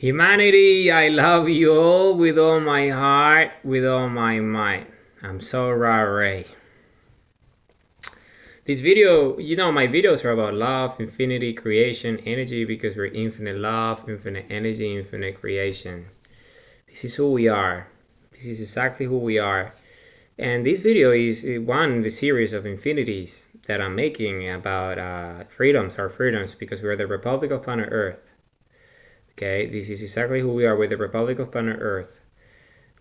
Humanity, I love you all with all my heart, with all my might. I'm so Ray. This video, my videos are about love, infinity, creation, energy, because we're infinite love, infinite energy, infinite creation. This is who we are. This is exactly who we are. And this video is one in the series of infinities that I'm making about freedoms, our freedoms, because we're the Republic of Planet Earth. Okay, this is exactly who we are. We're the Republic of Planet Earth.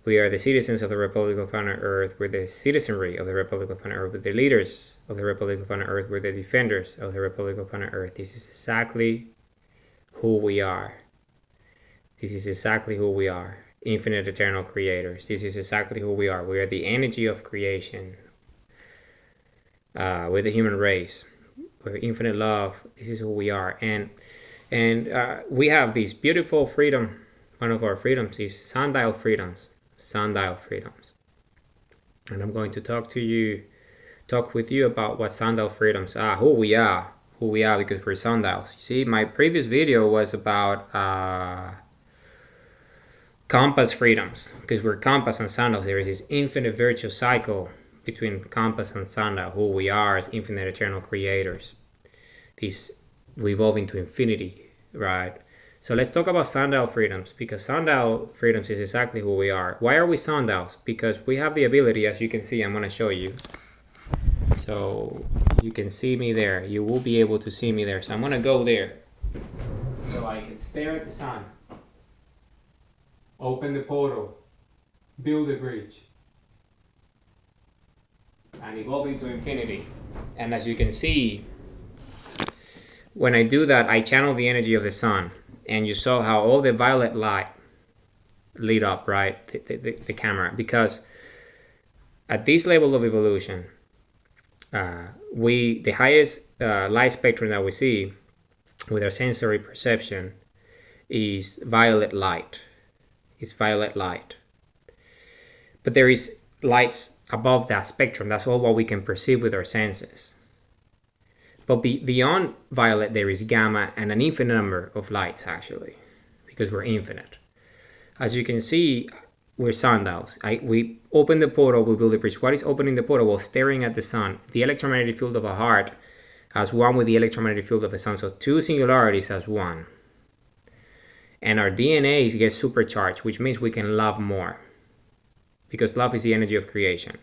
We are the citizens of the Republic of Planet Earth. We're the citizenry of the Republic of Planet Earth. We're the leaders of the Republic of Planet Earth. We're the defenders of the Republic of Planet Earth. This is exactly who we are. This is exactly who we are. Infinite eternal creators. This is exactly who we are. We are the energy of creation. We're the human race. We're infinite love. This is who we are. And we have this beautiful freedom. One of our freedoms is Sundial Freedoms. Sundial Freedoms. And I'm going to talk with you about what Sundial Freedoms are, who we are because we're sundials. You see, my previous video was about compass freedoms, because we're compass and sundials. There is this infinite virtual cycle between compass and sundial, who we are as infinite eternal creators. This we evolve into infinity, right? So let's talk about sundial freedoms, because sundial freedoms is exactly who we are. Why are we sundials? Because we have the ability, as you can see, I'm going to show you. So you can see me there. You will be able to see me there. So I'm going to go there so I can stare at the sun, open the portal, build a bridge, and evolve into infinity. And as you can see, when I do that, I channel the energy of the sun. And you saw how all the violet light lit up, right? The camera. Because at this level of evolution, the highest light spectrum that we see with our sensory perception is violet light. It's violet light. But there is lights above that spectrum. That's all what we can perceive with our senses. But beyond violet, there is gamma and an infinite number of lights, actually, because we're infinite. As you can see, we're sundials. We open the portal, we build a bridge. What is opening the portal? Well, staring at the sun. The electromagnetic field of a heart as one with the electromagnetic field of the sun. So two singularities as one. And our DNA gets supercharged, which means we can love more, because love is the energy of creation.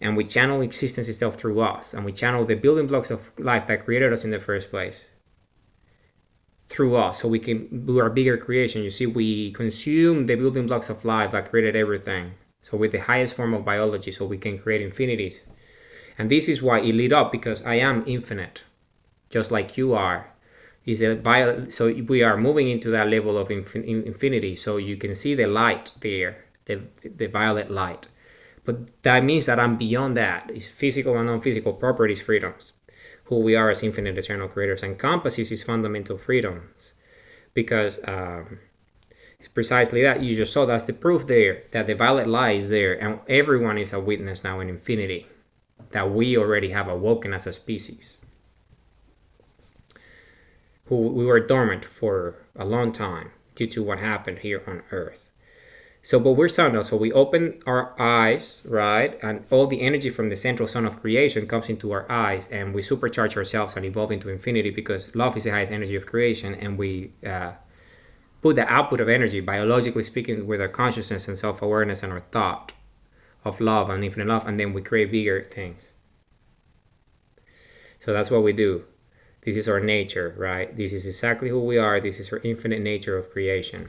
And we channel existence itself through us. And we channel the building blocks of life that created us in the first place through us. So we can do our bigger creation. You see, we consume the building blocks of life that created everything. So with the highest form of biology, so we can create infinities. And this is why it lit up, because I am infinite, just like you are. So we are moving into that level of infinity. So you can see the light there, the violet light. But that means that I'm beyond that. It's physical and non-physical properties freedoms, who we are as infinite eternal creators. And compass is fundamental freedoms, because it's precisely that. You just saw that's the proof there, that the violet light is there, and everyone is a witness now in infinity, that we already have awoken as a species, who we were dormant for a long time due to what happened here on Earth. So, but we're sundials, so we open our eyes, right? And all the energy from the central sun of creation comes into our eyes, and we supercharge ourselves and evolve into infinity, because love is the highest energy of creation, and we put the output of energy, biologically speaking, with our consciousness and self-awareness and our thought of love and infinite love, and then we create bigger things. So that's what we do. This is our nature, right? This is exactly who we are. This is our infinite nature of creation.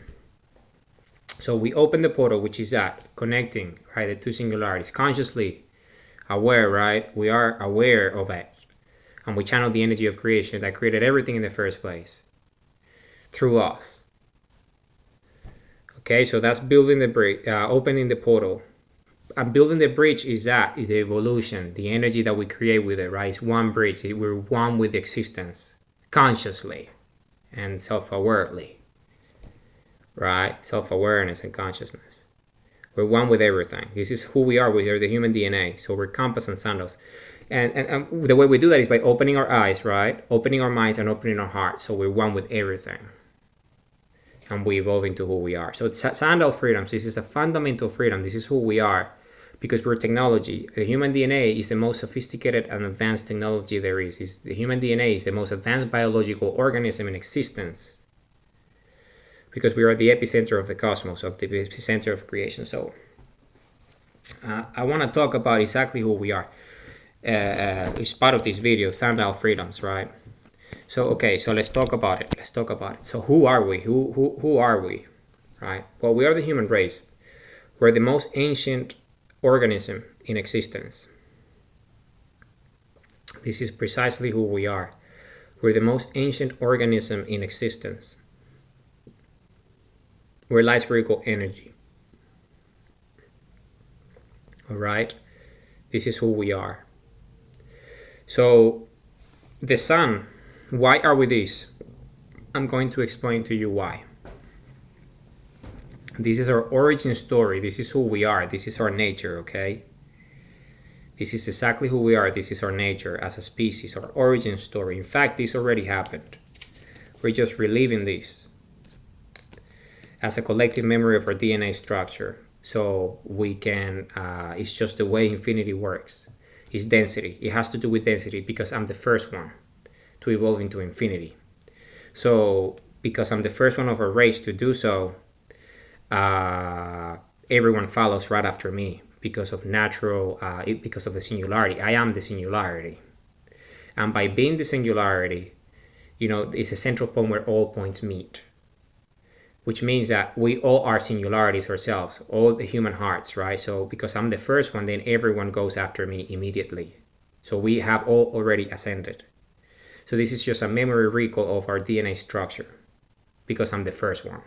So we open the portal, which is that, connecting, right, the two singularities, consciously aware, right? We are aware of it. And we channel the energy of creation that created everything in the first place through us. Okay, so that's building the bridge, opening the portal. And building the bridge is the evolution, the energy that we create with it, right? It's one bridge. We're one with existence, consciously and self-awarely. Right? Self-awareness and consciousness. We're one with everything. This is who we are. We are the human DNA. So we're compass and sandals. And the way we do that is by opening our eyes, right? Opening our minds and opening our hearts. So we're one with everything. and we evolve into who we are. So it's Sundial Freedoms. This is a fundamental freedom. This is who we are because we're technology. The human DNA is the most sophisticated and advanced technology there is. The human DNA is the most advanced biological organism in existence because we are the epicenter of the cosmos, of the epicenter of creation. So I want to talk about exactly who we are. It's part of this video, Sundial Freedoms, right? So okay, so let's talk about it. So who are we? Who are we? Right? Well, we are the human race. We're the most ancient organism in existence. This is precisely who we are. We're the most ancient organism in existence. We're light spherical energy. All right? This is who we are. So the sun, why are we this? I'm going to explain to you why. This is our origin story. This is who we are. This is our nature, okay? This is exactly who we are. This is our nature as a species, our origin story. In fact, this already happened. We're just reliving this as a collective memory of our DNA structure. So we can, it's just the way infinity works. It's density. It has to do with density because I'm the first one to evolve into infinity. So because I'm the first one of our race to do so, everyone follows right after me because of natural, because of the singularity. I am the singularity. And by being the singularity, it's a central point where all points meet, which means that we all are singularities ourselves, all the human hearts, right? So because I'm the first one, then everyone goes after me immediately. So we have all already ascended. So this is just a memory recall of our DNA structure because I'm the first one.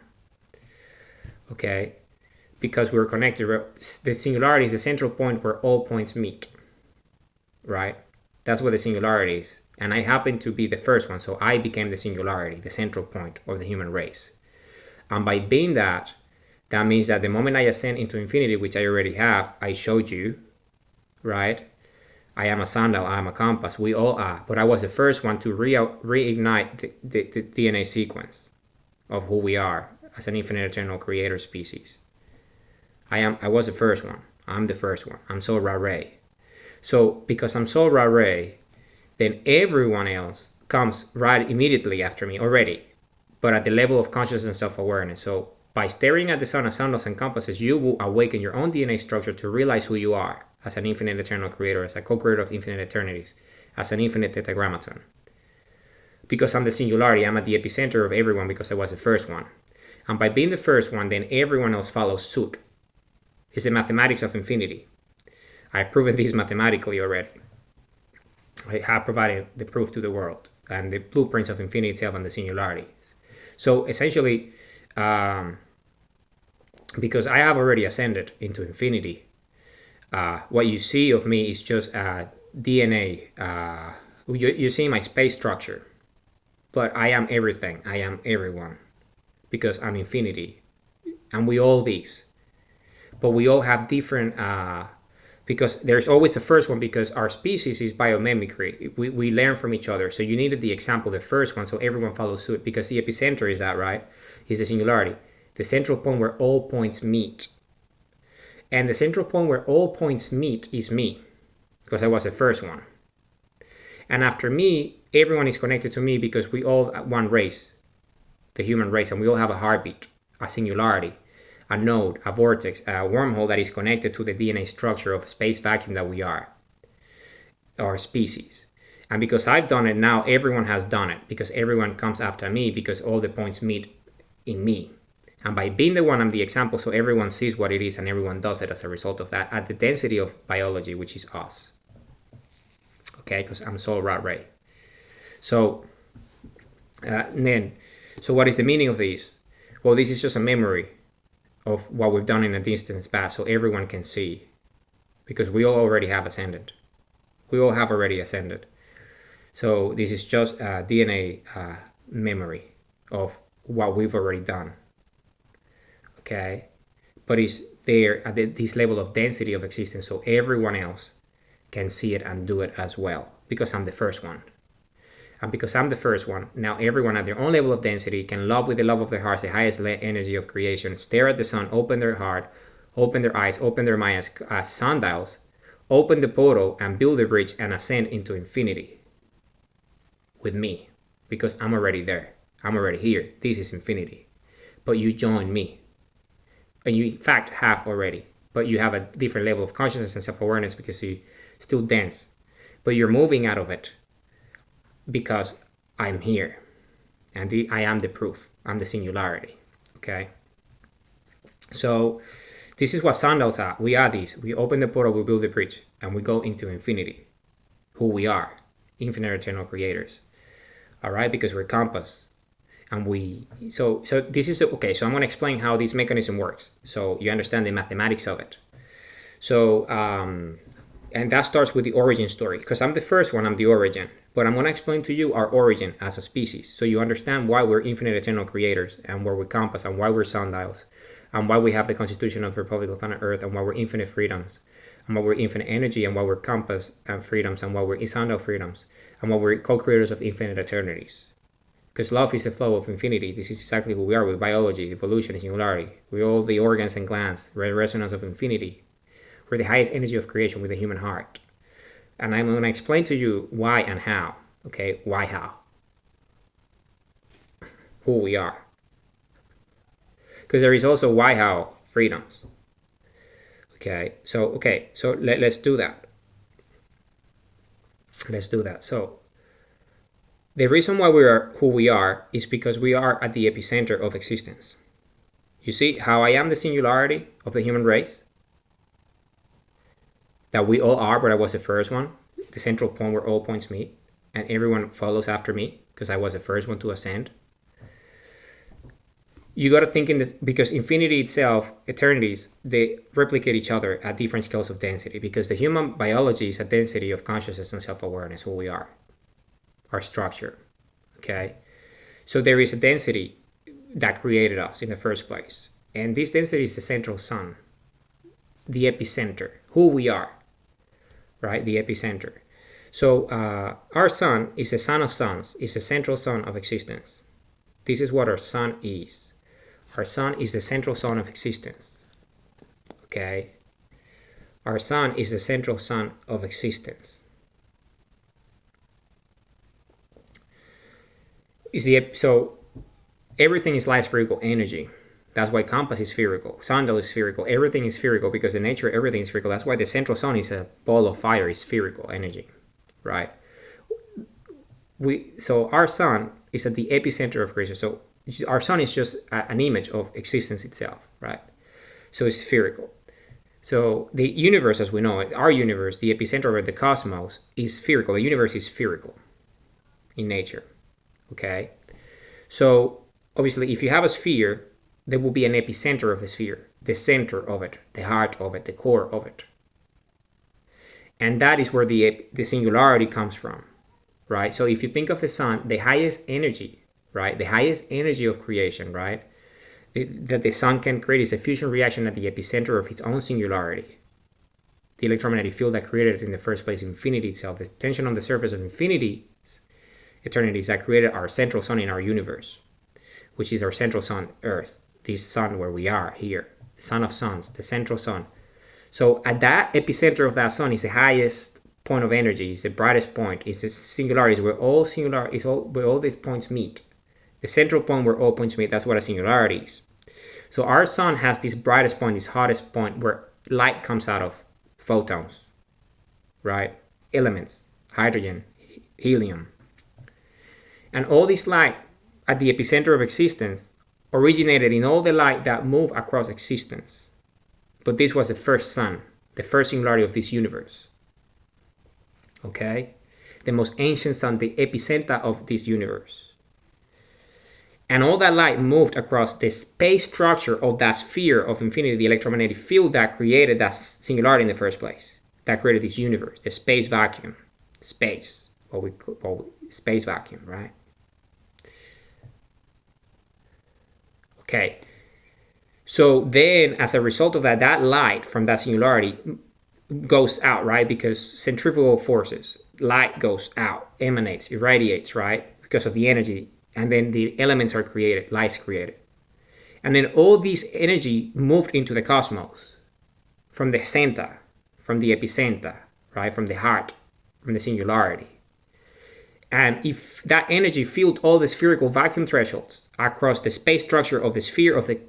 Okay? Because we're connected. The singularity is the central point where all points meet. Right? That's what the singularity is. And I happen to be the first one, so I became the singularity, the central point of the human race. And by being that means that the moment I ascend into infinity, which I already have, I showed you, right? I am a sundial, I am a compass, we all are. But I was the first one to reignite the DNA sequence of who we are as an infinite eternal creator species. I was the first one. I'm the first one. I'm Sol Ra. So because I'm Sol Ra, then everyone else comes right immediately after me already, but at the level of consciousness and self-awareness. So by staring at the sun as sundials and compasses, you will awaken your own DNA structure to realize who you are as an infinite eternal creator, as a co-creator of infinite eternities, as an infinite tetragrammaton. Because I'm the singularity, I'm at the epicenter of everyone because I was the first one. And by being the first one, then everyone else follows suit. It's the mathematics of infinity. I've proven this mathematically already. I have provided the proof to the world and the blueprints of infinity itself and the singularity. So essentially, because I have already ascended into infinity, what you see of me is just DNA. You see my space structure, but I am everything. I am everyone because I'm infinity. And we all these. But we all have different, because there's always the first one because our species is biomimicry. We learn from each other. So you needed the example, the first one, so everyone follows suit because the epicenter is that, right? Is the singularity. The central point where all points meet. And the central point where all points meet is me because I was the first one. And after me, everyone is connected to me because we all one race, the human race, and we all have a heartbeat, a singularity, a node, a vortex, a wormhole that is connected to the DNA structure of a space vacuum that we are, our species. And because I've done it, now everyone has done it because everyone comes after me because all the points meet in me. And by being the one, I'm the example, so everyone sees what it is and everyone does it as a result of that at the density of biology, which is us. Okay, because I'm Sol Ra. So what is the meaning of this? Well, this is just a memory of what we've done in a distant past so everyone can see because we all already have ascended. We all have already ascended. So this is just a DNA memory of what we've already done. Okay? But it's there at this level of density of existence so everyone else can see it and do it as well because I'm the first one. And because I'm the first one, now everyone at their own level of density can love with the love of their hearts, the highest energy of creation, stare at the sun, open their heart, open their eyes, open their minds as sundials, open the portal and build a bridge and ascend into infinity with me. Because I'm already there. I'm already here. This is infinity. But you join me. And you in fact have already. But you have a different level of consciousness and self-awareness because you still dense. But you're moving out of it because I'm here. And I am the proof. I'm the singularity. Okay? So this is what sundials are. We are these. We open the portal, we build the bridge, and we go into infinity. Who we are. Infinite eternal creators. Alright? Because we're compass. And so this is okay. So I'm going to explain how this mechanism works, so you understand the mathematics of it. So and that starts with the origin story, because I'm the first one. I'm the origin, but I'm going to explain to you our origin as a species, so you understand why we're infinite eternal creators, and why we're compass, and why we're sundials, and why we have the constitution of the Republic of Planet Earth, and why we're infinite freedoms, and why we're infinite energy, and why we're compass and freedoms, and why we're Sundial Freedoms, and why we're co-creators of infinite eternities. Because love is the flow of infinity. This is exactly who we are with biology, evolution, and singularity. We're all the organs and glands, the resonance of infinity. We're the highest energy of creation with the human heart. And I'm going to explain to you why and how. Okay, why, how? Who we are. Because there is also why, how, freedoms. Okay, so let's do that. Let's do that. So the reason why we are who we are is because we are at the epicenter of existence. You see how I am the singularity of the human race? That we all are, but I was the first one. The central point where all points meet. And everyone follows after me because I was the first one to ascend. You got to think in this, because infinity itself, eternities, they replicate each other at different scales of density, because the human biology is a density of consciousness and self-awareness, who we are. Our structure. Okay, so there is a density that created us in the first place, and this density is the central sun, the epicenter, who we are, right? The epicenter. So our sun is the sun of suns, is the central sun of existence. This is what our sun is. Our sun is the central sun of existence. Okay, our sun is the central sun of existence. So everything is light spherical energy. That's why compass is spherical, sundial is spherical, everything is spherical, because the nature of everything is spherical. That's why the central sun is a ball of fire, is spherical energy, right? So our sun is at the epicenter of creation. So our sun is just an image of existence itself, right? So it's spherical. So the universe, as we know it, our universe, the epicenter of the cosmos, is spherical. The universe is spherical in nature. Okay, so obviously if you have a sphere, there will be an epicenter of the sphere, the center of it, the heart of it, the core of it. And that is where the singularity comes from, right? So if you think of the sun, the highest energy, right? The highest energy of creation, right? That the sun can create is a fusion reaction at the epicenter of its own singularity. The electromagnetic field that created it in the first place, infinity itself, the tension on the surface of infinity, eternities that created our central sun in our universe, which is our central sun, Earth, this sun where we are here, the sun of suns, the central sun. So at that epicenter of that sun is the highest point of energy, is the brightest point, is the singularity, where all these points meet. The central point where all points meet, that's what a singularity is. So our sun has this brightest point, this hottest point where light comes out of, photons, right? Elements, hydrogen, helium. And all this light at the epicenter of existence originated in all the light that moved across existence. But this was the first sun, the first singularity of this universe. Okay? The most ancient sun, the epicenter of this universe. And all that light moved across the space structure of that sphere of infinity, the electromagnetic field that created that singularity in the first place, that created this universe, the space vacuum, space, space vacuum, right? Okay, so then as a result of that light from that singularity goes out, right? Because centrifugal forces, light goes out, emanates, irradiates, right? Because of the energy. And then the elements are created, light's created. And then all this energy moved into the cosmos from the center, from the epicenter, right? From the heart, from the singularity. And if that energy filled all the spherical vacuum thresholds across the space structure of the sphere of the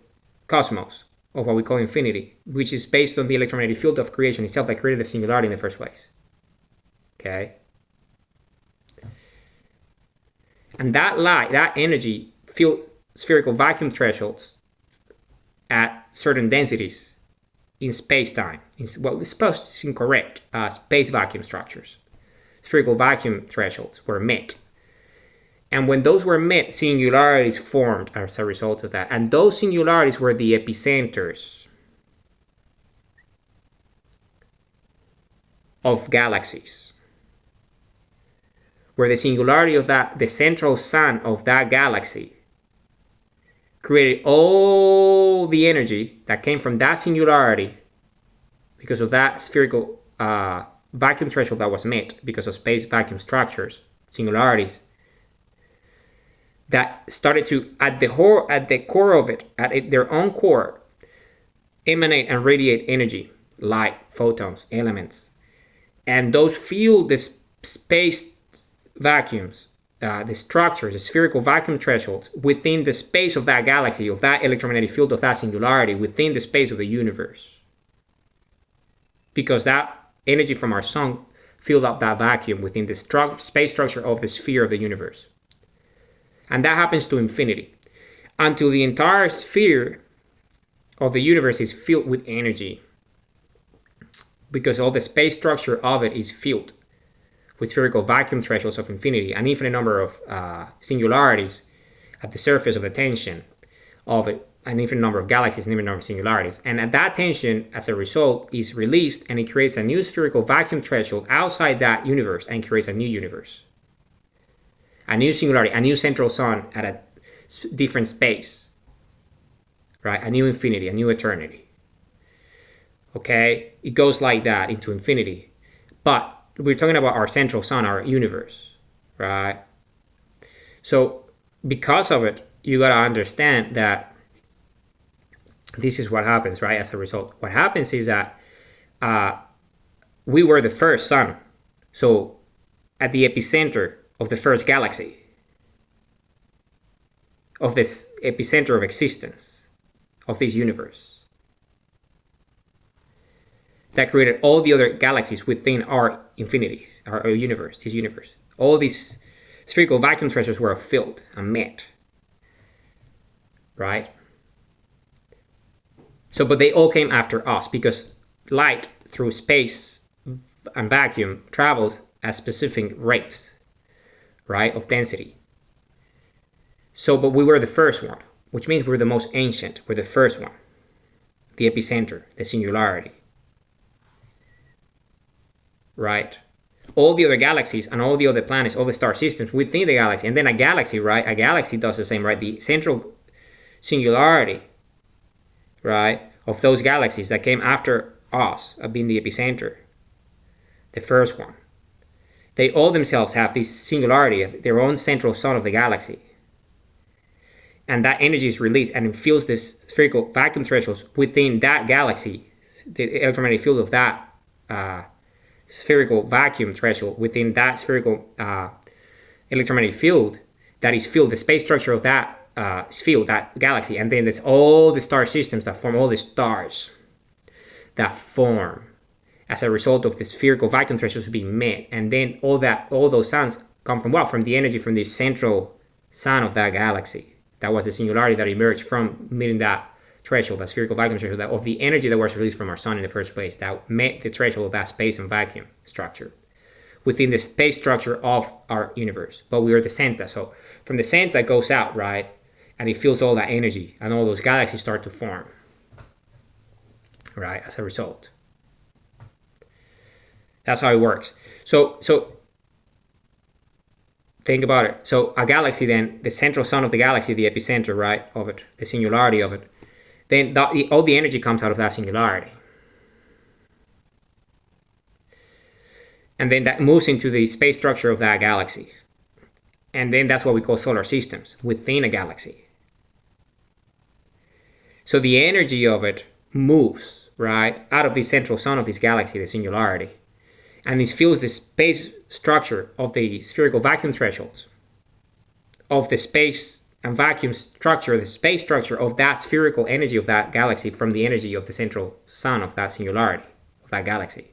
cosmos, of what we call infinity, which is based on the electromagnetic field of creation itself that created the singularity in the first place. Okay? And that light, that energy filled spherical vacuum thresholds at certain densities in space-time. What was supposed to be incorrect, space vacuum structures. Spherical vacuum thresholds were met. And when those were met, singularities formed as a result of that. And those singularities were the epicenters of galaxies. Where the singularity of that, the central sun of that galaxy, created all the energy that came from that singularity because of that spherical vacuum threshold that was met because of space vacuum structures, singularities, that started to, at the core of it, their own core, emanate and radiate energy, light, photons, elements. And those fill the space vacuums, the structures, the spherical vacuum thresholds within the space of that galaxy, of that electromagnetic field, of that singularity, within the space of the universe. Because that energy from our sun filled up that vacuum within the space structure of the sphere of the universe. And that happens to infinity, until the entire sphere of the universe is filled with energy, because all the space structure of it is filled with spherical vacuum thresholds of infinity, an infinite number of singularities at the surface of the tension of it, an infinite number of galaxies, an infinite number of singularities. And at that tension, as a result, is released, and it creates a new spherical vacuum threshold outside that universe and creates a new universe. A new singularity, a new central sun at a different space, right? A new infinity, a new eternity. Okay? It goes like that into infinity. But we're talking about our central sun, our universe, right? So because of it, you got to understand that this is what happens, right? As a result, what happens is that we were the first sun. So at the epicenter of the first galaxy, of this epicenter of existence, of this universe, that created all the other galaxies within our infinities, our universe, this universe. All these spherical vacuum thresholds were filled and met, right? So, but they all came after us, because light through space and vacuum travels at specific rates, right, of density. So, but we were the first one, which means we're the most ancient. We're the first one, the epicenter, the singularity, right? All the other galaxies and all the other planets, all the star systems within the galaxy, and then a galaxy, right? A galaxy does the same, right? The central singularity, right, of those galaxies that came after us, being the epicenter, the first one. They all themselves have this singularity, their own central sun of the galaxy. And that energy is released and it fills the spherical vacuum thresholds within that galaxy, the electromagnetic field of that spherical vacuum threshold within that spherical electromagnetic field that is filled, the space structure of that field, that galaxy. And then there's all the star systems that form, all the stars that form as a result of the spherical vacuum thresholds being met. And then all those suns come from what? From the energy from the central sun of that galaxy. That was the singularity that emerged from meeting that threshold, that spherical vacuum threshold, of the energy that was released from our sun in the first place, that met the threshold of that space and vacuum structure within the space structure of our universe. But we are the center. So from the center it goes out, right? And it fills all that energy, and all those galaxies start to form, right, as a result. That's how it works. So think about it. So a galaxy, then, the central sun of the galaxy, the epicenter, right, of it, the singularity of it, then all the energy comes out of that singularity. And then that moves into the space structure of that galaxy. And then that's what we call solar systems within a galaxy. So the energy of it moves, right, out of the central sun of this galaxy, the singularity. And this fills the space structure of the spherical vacuum thresholds, of the space and vacuum structure, the space structure of that spherical energy of that galaxy from the energy of the central sun of that singularity, of that galaxy.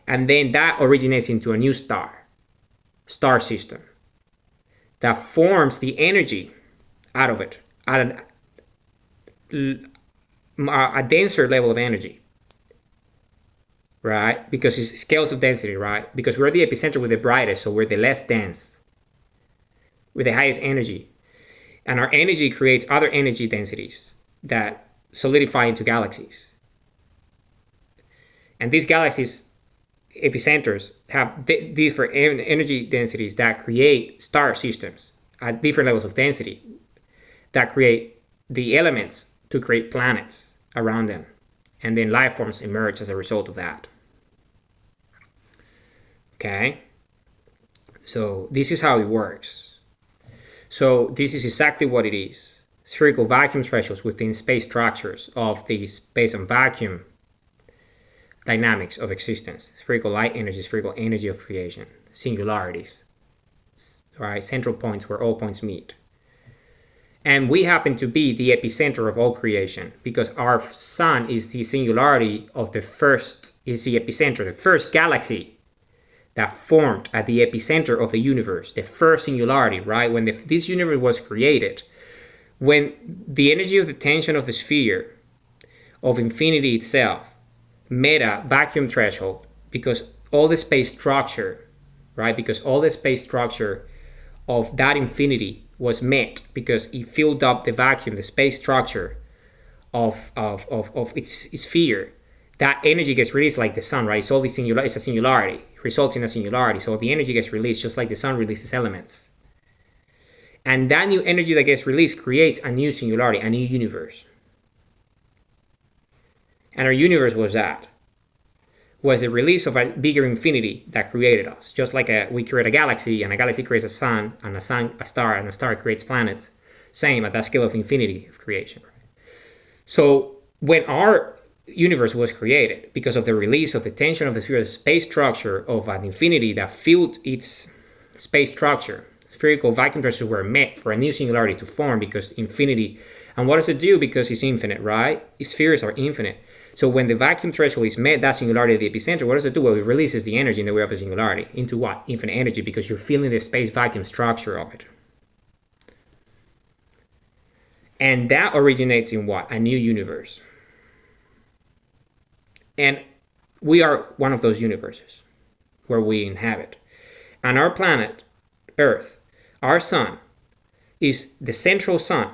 And then that originates into a new star system, that forms the energy out of it at a denser level of energy, right? Because it's scales of density, right? Because we're the epicenter with the brightest, so we're the less dense, with the highest energy. And our energy creates other energy densities that solidify into galaxies. And these galaxies, epicenters, have different energy densities that create star systems at different levels of density, that create the elements to create planets around them. And then life forms emerge as a result of that. Okay? So this is how it works. So this is exactly what it is. Spherical vacuum thresholds within space structures of the space and vacuum dynamics of existence. Spherical light energy, spherical energy of creation, singularities, right? Central points where all points meet. And we happen to be the epicenter of all creation because our sun is the singularity of the first, is the epicenter, the first galaxy that formed at the epicenter of the universe, the first singularity, right? When this universe was created, when the energy of the tension of the sphere of infinity itself met a vacuum threshold, because all the space structure, right? Because all the space structure of that infinity was met because it filled up the vacuum, the space structure of its sphere. That energy gets released like the sun, right? It's all it's a singularity, results in a singularity. So the energy gets released just like the sun releases elements. And that new energy that gets released creates a new singularity, a new universe. And our universe was the release of a bigger infinity that created us. Just like we create a galaxy, and a galaxy creates a sun, and a star, and a star creates planets. Same at that scale of infinity of creation. Right? So when our universe was created, because of the release of the tension of the sphere, the space structure of an infinity that filled its space structure, spherical vacuum thresholds were met for a new singularity to form because infinity. And what does it do? Because it's infinite, right? Spheres are infinite. So when the vacuum threshold is met, that singularity at the epicenter, what does it do? Well, it releases the energy in the way of a singularity into what? Infinite energy, because you're feeling the space vacuum structure of it. And that originates in what? A new universe. And we are one of those universes where we inhabit. And our planet, Earth, our sun, is the central sun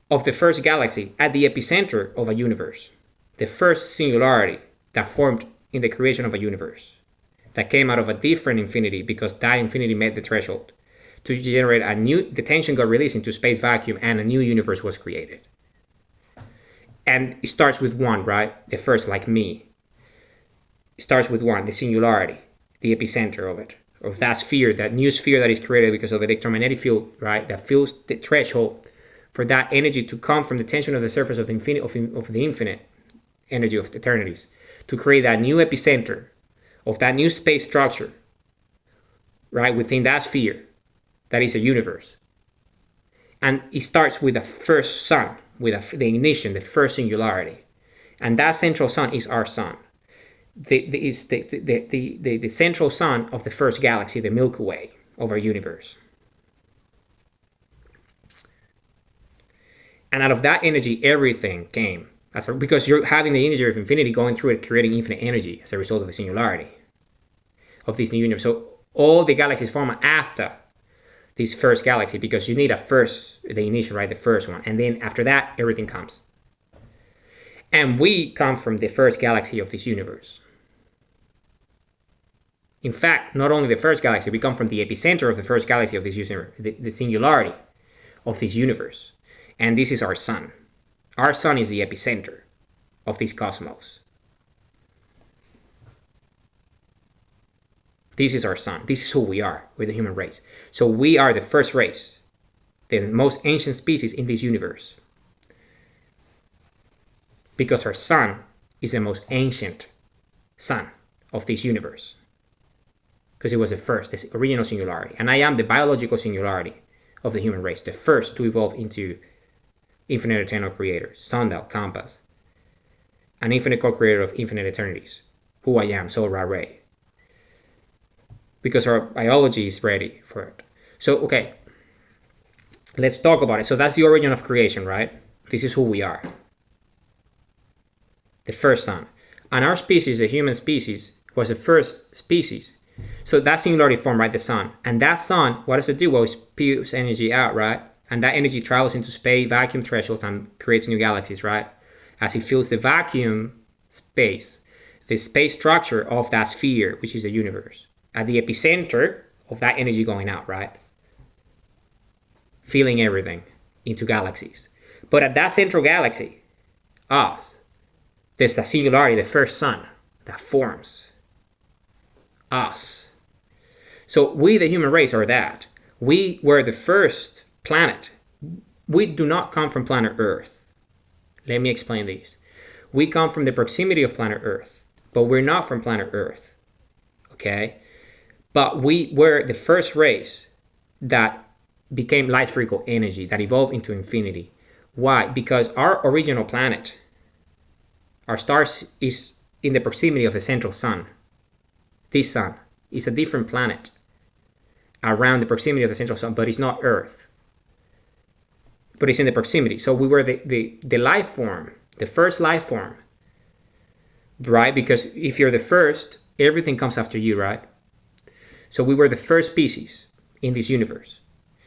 of the first galaxy at the epicenter of a universe. The first singularity that formed in the creation of a universe. That came out of a different infinity because that infinity met the threshold to generate a new, the tension got released into space vacuum and a new universe was created. And it starts with one, right? The first, like me. It starts with one, the singularity, the epicenter of it, of that sphere, that new sphere that is created because of the electromagnetic field, right? That fills the threshold for that energy to come from the tension of the surface of the infinite energy of eternities, to create that new epicenter of that new space structure, right? Within that sphere, that is a universe. And it starts with the first sun, with the ignition, the first singularity. And that central sun is our sun. The central sun of the first galaxy, the Milky Way of our universe. And out of that energy, everything came. Because you're having the energy of infinity going through it, creating infinite energy as a result of the singularity of this new universe. So all the galaxies form after this first galaxy, because you need the initial, right? The first one. And then after that, everything comes. And we come from the first galaxy of this universe. In fact, not only the first galaxy, we come from the epicenter of the first galaxy of this universe, the singularity of this universe. And this is our sun. Our sun is the epicenter of this cosmos. This is our sun. This is who we are. We're the human race. So we are the first race, the most ancient species in this universe. Because our sun is the most ancient sun of this universe. Because it was the first, the original singularity. And I am the biological singularity of the human race, the first to evolve into infinite eternal creators, Sundial, Compass, an infinite co-creator of infinite eternities, who I am, Soul Ra Ray. Because our biology is ready for it. So, okay, let's talk about it. So that's the origin of creation, right? This is who we are. The first sun. And our species, the human species, was the first species. So that singularity formed, right, the sun. And that sun, what does it do? Well, it spews energy out, right? And that energy travels into space, vacuum thresholds, and creates new galaxies, right? As it fills the vacuum space, the space structure of that sphere, which is the universe, at the epicenter of that energy going out, right? Filling everything into galaxies. But at that central galaxy, us, there's the singularity, the first sun, that forms us. So we, the human race, are that. We were the first planet. We do not come from planet Earth. Let me explain this. We come from the proximity of planet Earth, but we're not from planet Earth. Okay? But we were the first race that became light spherical energy, that evolved into infinity. Why? Because our original planet, our star, is in the proximity of the central sun. This sun is a different planet around the proximity of the central sun, but it's not Earth. But it's in the proximity. So we were the life form, the first life form, right? Because if you're the first, everything comes after you, right? So we were the first species in this universe.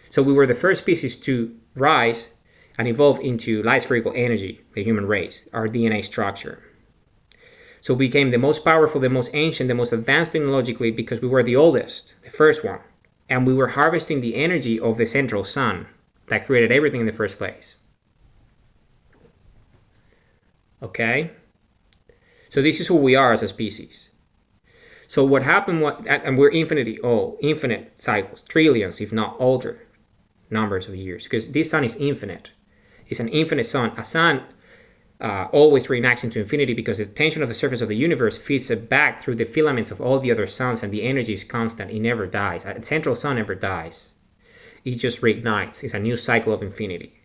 So we were the first species to rise and evolve into light spherical energy, the human race, our DNA structure. So we became the most powerful, the most ancient, the most advanced technologically because we were the oldest, the first one. And we were harvesting the energy of the central sun that created everything in the first place. Okay? So this is who we are as a species. So what happened, and we're infinite cycles, trillions, if not older numbers of years, because this sun is infinite. It's an infinite sun. A sun always reacts into infinity because the tension of the surface of the universe feeds it back through the filaments of all the other suns, and the energy is constant. It never dies. A central sun never dies. It just reignites. It's a new cycle of infinity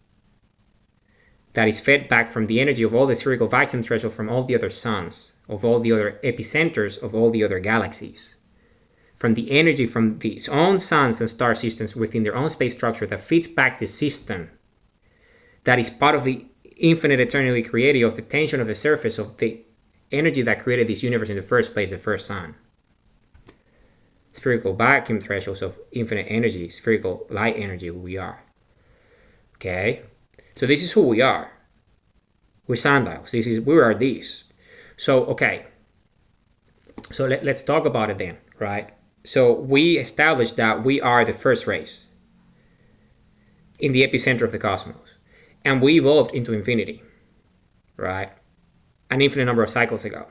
that is fed back from the energy of all the spherical vacuum threshold from all the other suns, of all the other epicenters of all the other galaxies, from the energy from its own suns and star systems within their own space structure that feeds back the system that is part of the infinite eternally creative of the tension of the surface of the energy that created this universe in the first place, the first sun. Spherical vacuum thresholds of infinite energy, spherical light energy, who we are. Okay? So this is who we are. We're sundials. We are these. So, okay. So let's talk about it then, right? So we established that we are the first race in the epicenter of the cosmos. And we evolved into infinity, right? An infinite number of cycles ago.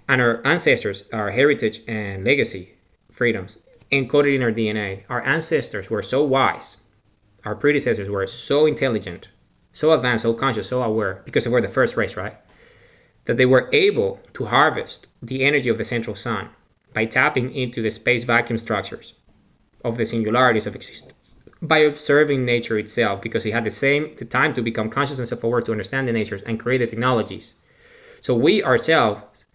And our ancestors, our heritage and legacy, freedoms, encoded in our DNA, our ancestors were so wise, our predecessors were so intelligent, so advanced, so conscious, so aware, because they were the first race, right? That they were able to harvest the energy of the central sun by tapping into the space vacuum structures of the singularities of existence, by observing nature itself, because it had the time to become conscious and self-aware to understand the natures and create the technologies. So we ourselves,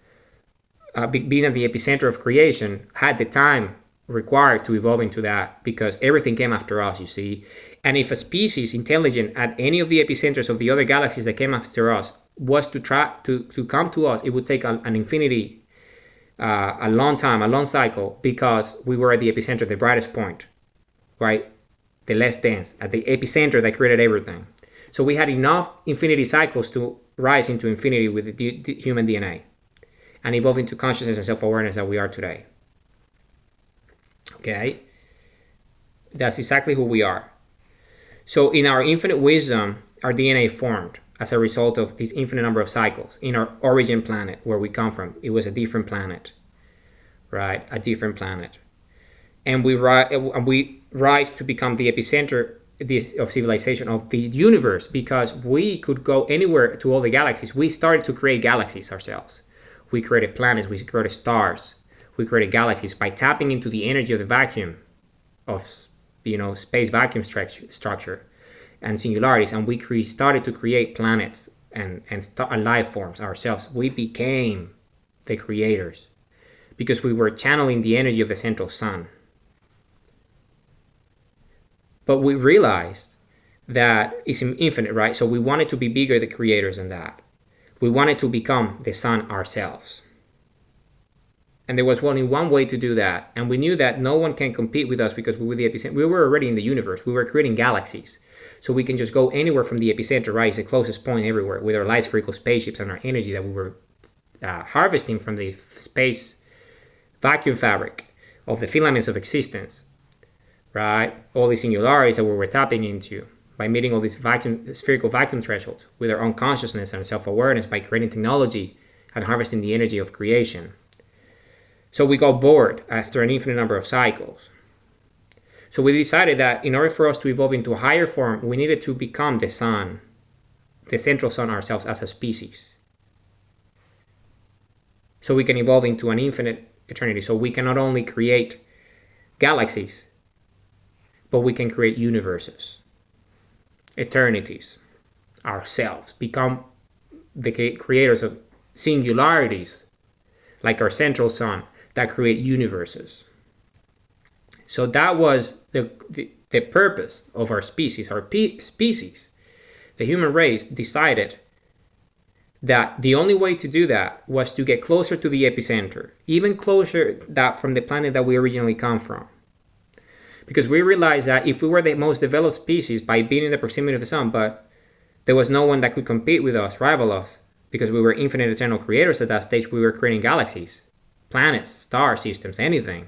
being at the epicenter of creation, had the time required to evolve into that, because everything came after us, you see. And if a species intelligent at any of the epicenters of the other galaxies that came after us was to try to come to us, it would take an infinity, a long time, a long cycle, because we were at the epicenter, the brightest point, right? The less dense, at the epicenter that created everything. So we had enough infinity cycles to rise into infinity with the human DNA and evolve into consciousness and self-awareness that we are today. Okay? That's exactly who we are. So in our infinite wisdom, our DNA formed as a result of this infinite number of cycles. In our origin planet, where we come from, it was a different planet, right? A different planet. And we rise to become the epicenter of civilization of the universe, because we could go anywhere to all the galaxies. We started to create galaxies ourselves. We created planets, we created stars, we created galaxies by tapping into the energy of the vacuum of space vacuum structure and singularities, and we started to create planets and life forms ourselves. We became the creators because we were channeling the energy of the central sun. But we realized that it's infinite, right? So we wanted to be bigger, the creators than that. We wanted to become the sun ourselves. And there was only one way to do that. And we knew that no one can compete with us because we were the epicenter. We were already in the universe. We were creating galaxies. So we can just go anywhere from the epicenter, right? It's the closest point everywhere with our light spherical spaceships and our energy that we were harvesting from the space vacuum fabric of the filaments of existence, right? All these singularities that we were tapping into by meeting all these spherical vacuum thresholds with our own consciousness and self-awareness, by creating technology and harvesting the energy of creation. So we got bored after an infinite number of cycles. So we decided that in order for us to evolve into a higher form, we needed to become the sun, the central sun ourselves as a species. So we can evolve into an infinite eternity. So we can not only create galaxies, but we can create universes, eternities, ourselves, become the creators of singularities like our central sun that create universes. So that was the purpose of our species. Our species, the human race, decided that the only way to do that was to get closer to the epicenter, even closer that from the planet that we originally come from. Because we realized that if we were the most developed species by being in the proximity of the sun, but there was no one that could compete with us, rival us, because we were infinite eternal creators at that stage, we were creating galaxies, planets, star systems, anything.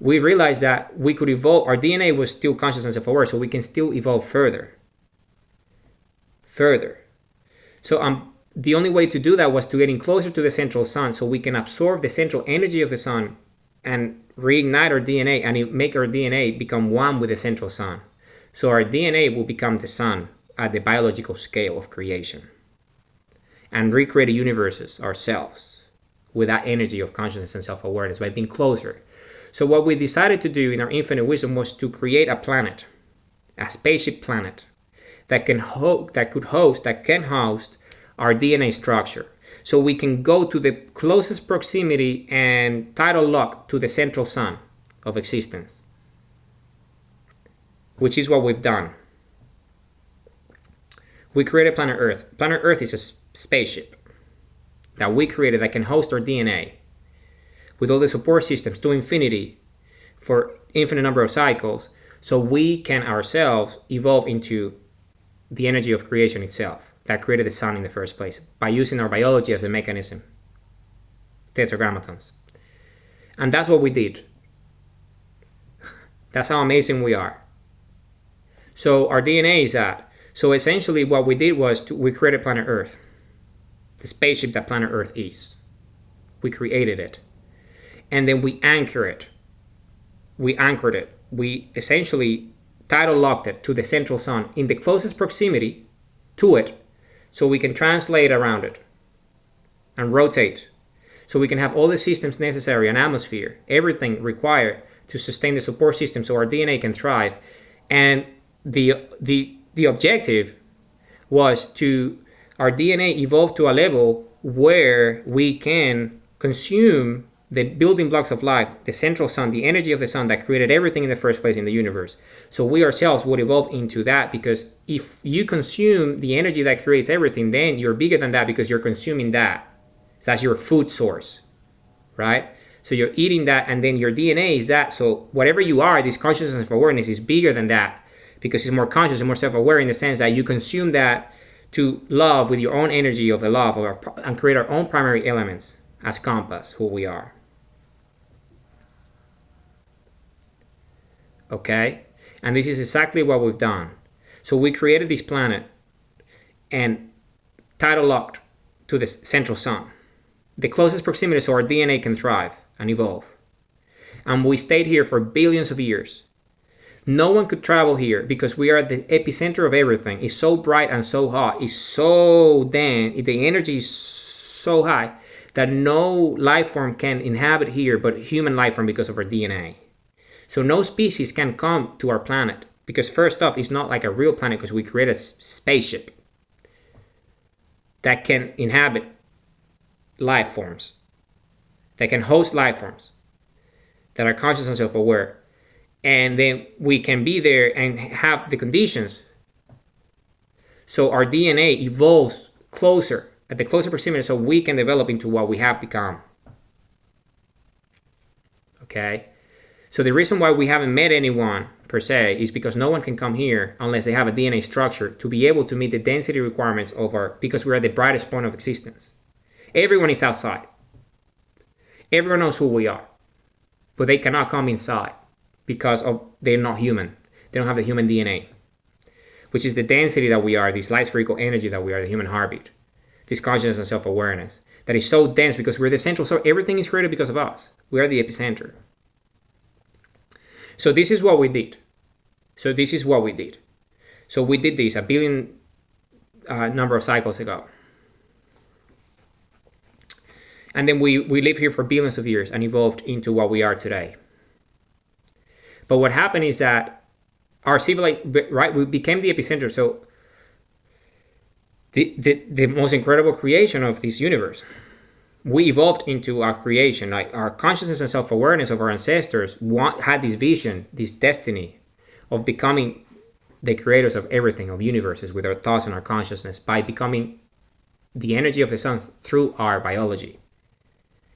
We realized that we could evolve. Our DNA was still conscious and self-aware, so we can still evolve further. So the only way to do that was to getting closer to the central sun, so we can absorb the central energy of the sun and reignite our DNA and make our DNA become one with the central sun. So our DNA will become the sun at the biological scale of creation and recreate the universes ourselves with that energy of consciousness and self-awareness by being closer. So what we decided to do in our infinite wisdom was to create a planet, a spaceship planet that can host our DNA structure. So we can go to the closest proximity and tidal lock to the central sun of existence, which is what we've done. We created planet Earth. Planet Earth is a spaceship that we created that can host our DNA with all the support systems to infinity for infinite number of cycles, so we can ourselves evolve into the energy of creation itself that created the sun in the first place by using our biology as a mechanism, tetragrammatons. And that's what we did. That's how amazing we are. So our DNA is that. So essentially what we did was we created planet Earth, the spaceship that planet Earth is. We created it. And then we anchored it. We essentially tidal locked it to the central sun in the closest proximity to it, so we can translate around it and rotate. So we can have all the systems necessary, an atmosphere, everything required to sustain the support system so our DNA can thrive. And the objective was to our DNA evolve to a level where we can consume the building blocks of life, the central sun, the energy of the sun that created everything in the first place in the universe. So we ourselves would evolve into that, because if you consume the energy that creates everything, then you're bigger than that because you're consuming that. So that's your food source, right? So you're eating that, and then your DNA is that. So whatever you are, this consciousness of awareness is bigger than that because it's more conscious and more self-aware in the sense that you consume that to love with your own energy of the love and create our own primary elements as compass, who we are. Okay? And this is exactly what we've done. So we created this planet and tidal locked to the central sun, the closest proximity so our DNA can thrive and evolve. And we stayed here for billions of years. No one could travel here because we are at the epicenter of everything. It's so bright and so hot. It's so dense. The energy is so high that no life form can inhabit here but human life form because of our DNA. So no species can come to our planet because first off, it's not like a real planet because we created a spaceship that can inhabit life forms, that can host life forms, that are conscious and self-aware. And then we can be there and have the conditions. So our DNA evolves closer, at the closer proximity, so we can develop into what we have become. Okay? So the reason why we haven't met anyone, per se, is because no one can come here unless they have a DNA structure to be able to meet the density requirements of because we're at the brightest point of existence. Everyone is outside. Everyone knows who we are. But they cannot come inside because they're not human. They don't have the human DNA, which is the density that we are, this light spherical energy that we are, the human heartbeat, this consciousness and self-awareness that is so dense because we're the central source. Everything is created because of us. We are the epicenter. So this is what we did. So we did this a billion number of cycles ago. And then we lived here for billions of years and evolved into what we are today. But what happened is that our civilization, right, we became the epicenter. So the most incredible creation of this universe, we evolved into our creation. Like our consciousness and self-awareness of our ancestors had this vision, this destiny of becoming the creators of everything, of universes, with our thoughts and our consciousness, by becoming the energy of the sun through our biology.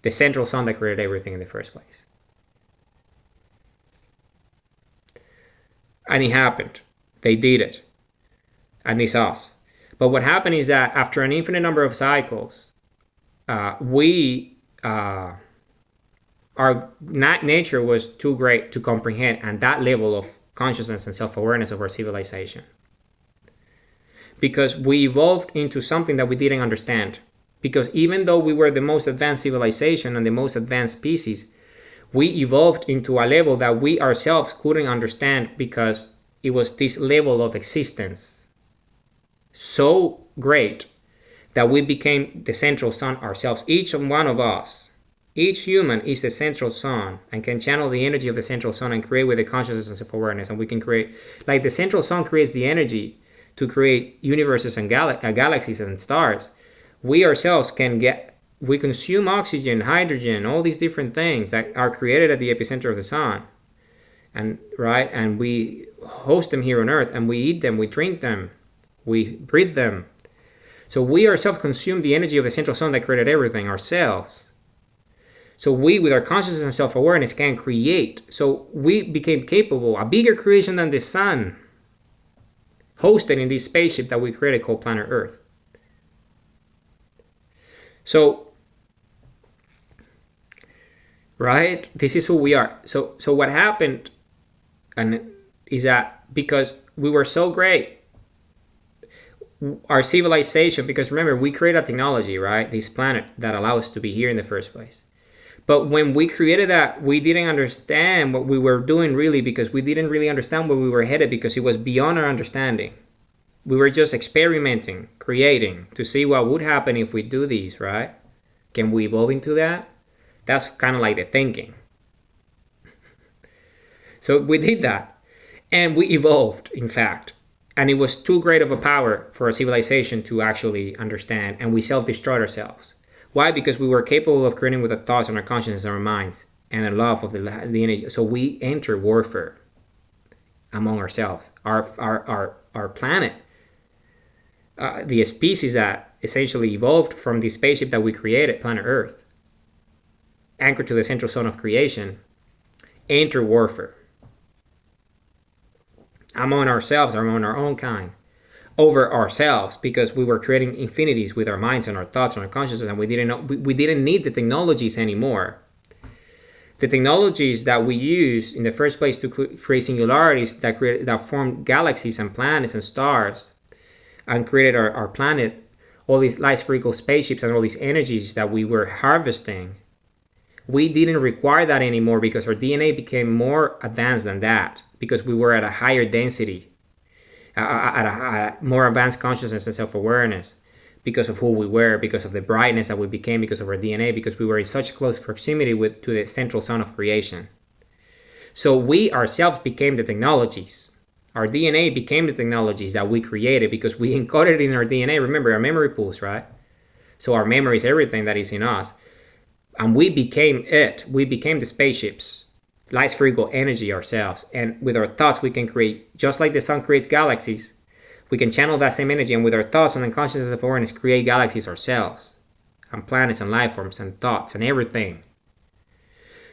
The central sun that created everything in the first place. And it happened. They did it. And it's us. But what happened is that after an infinite number of cycles, our nature was too great to comprehend and that level of consciousness and self-awareness of our civilization. Because we evolved into something that we didn't understand. Because even though we were the most advanced civilization and the most advanced species, we evolved into a level that we ourselves couldn't understand because it was this level of existence so great that we became the central sun ourselves. Each one of us, each human is the central sun and can channel the energy of the central sun and create with the consciousness and self-awareness. And we can create, like the central sun creates the energy to create universes and galaxies and stars. We ourselves we consume oxygen, hydrogen, all these different things that are created at the epicenter of the sun. And right, and we host them here on earth, and we eat them, we drink them, we breathe them. So we ourselves consume the energy of the central sun that created everything ourselves. So we, with our consciousness and self-awareness, can create. So we became capable, a bigger creation than the sun, hosted in this spaceship that we created called planet Earth. So, right, this is who we are. So what happened is that because we were so great, our civilization, because remember, we created technology, right? This planet that allows us to be here in the first place. But when we created that, we didn't understand what we were doing really, because we didn't really understand where we were headed, because it was beyond our understanding. We were just experimenting, creating, to see what would happen if we do these, right? Can we evolve into that? That's kind of like the thinking. So we did that. And we evolved, in fact. And it was too great of a power for a civilization to actually understand. And we self-destroyed ourselves. Why? Because we were capable of creating with our thoughts and our consciousness and our minds. And the love of the energy. So we enter warfare among ourselves. Our planet. The species that essentially evolved from the spaceship that we created, planet Earth, anchored to the central sun of creation, enter warfare among ourselves, among our own kind, over ourselves, because we were creating infinities with our minds and our thoughts and our consciousness, and we didn't need the technologies anymore. The technologies that we use in the first place to create singularities that form galaxies and planets and stars, and created our planet, all these light spherical spaceships and all these energies that we were harvesting, We didn't require that anymore because our DNA became more advanced than that, because we were at a higher density, at a more advanced consciousness and self-awareness, because of who we were, because of the brightness that we became, because of our DNA, because we were in such close proximity to the central sun of creation. So we ourselves became the technologies. Our DNA became the technologies that we created because we encoded it in our DNA. Remember, our memory pools, right? So our memory is everything that is in us. And we became it. We became the spaceships, light spherical energy ourselves. And with our thoughts, we can create, just like the sun creates galaxies, we can channel that same energy, and with our thoughts and unconsciousness of awareness, create galaxies ourselves, and planets and life forms and thoughts and everything.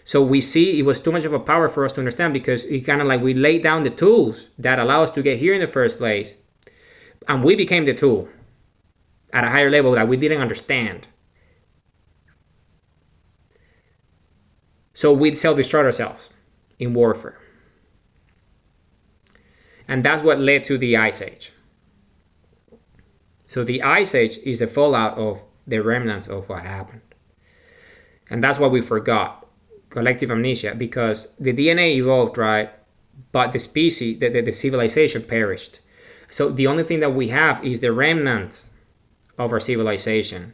So we see it was too much of a power for us to understand, because it kind of like we laid down the tools that allow us to get here in the first place, and we became the tool at a higher level that we didn't understand. So we self-destruct ourselves in warfare. And that's what led to the Ice Age. So the Ice Age is the fallout of the remnants of what happened. And that's what we forgot. Collective amnesia, because the DNA evolved, right? But the species, the civilization perished. So the only thing that we have is the remnants of our civilization.